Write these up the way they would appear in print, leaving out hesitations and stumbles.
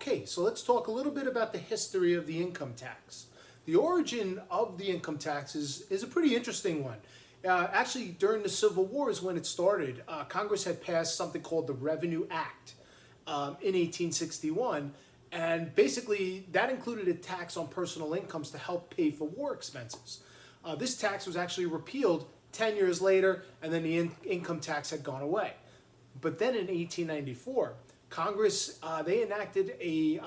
Okay, so let's talk a little bit about the history of the income tax. The origin of the income tax is a pretty interesting one. Actually, during the Civil War is when it started. Congress had passed something called the Revenue Act in 1861, and basically that included a tax on personal incomes to help pay for war expenses. This tax was actually repealed 10 years later, and then the income tax had gone away. But then in 1894, Congress, they enacted a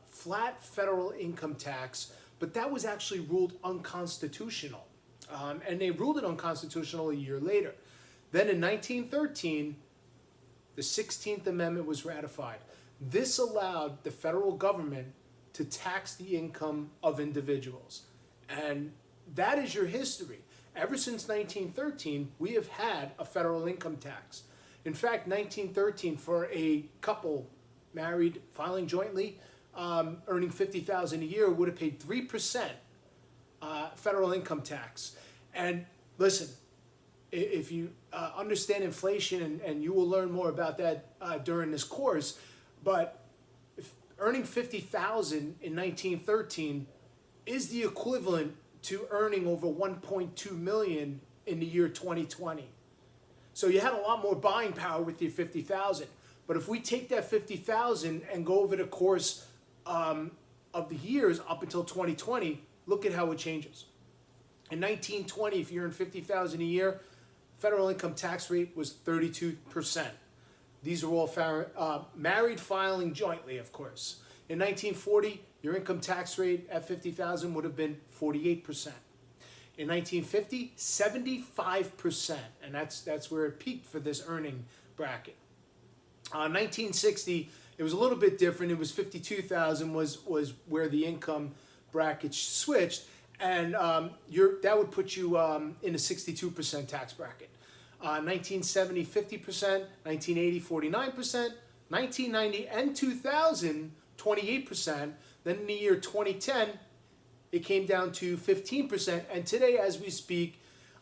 flat federal income tax, but that was actually ruled unconstitutional. And they ruled it unconstitutional a year later. Then in 1913, the 16th Amendment was ratified. This allowed the federal government to tax the income of individuals. And that is your history. Ever since 1913, we have had a federal income tax. In fact, 1913, for a couple married, filing jointly, earning $50,000 a year, would have paid 3% federal income tax. And listen, if you understand inflation, and you will learn more about that during this course, but earning $50,000 in 1913 is the equivalent to earning over $1.2 million in the year 2020. So you had a lot more buying power with your $50,000. But if we take that $50,000 and go over the course of the years up until 2020, look at how it changes. In 1920, if you earned $50,000 a year, federal income tax rate was 32%. These are all married filing jointly, of course. In 1940, your income tax rate at $50,000 would have been 48%. In 1950, 75%, and that's where it peaked for this earning bracket. 1960, it was a little bit different. It was 52,000 was where the income bracket switched, and that would put you in a 62% tax bracket. 1970, 50%, 1980, 49%, 1990 and 2000, 28%. Then in the year 2010, it came down to 15%, and today, as we speak,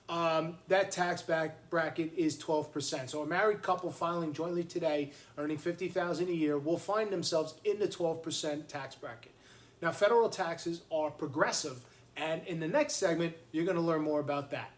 that tax bracket is 12%. So a married couple filing jointly today, earning $50,000 a year, will find themselves in the 12% tax bracket. Now, federal taxes are progressive, and in the next segment, you're going to learn more about that.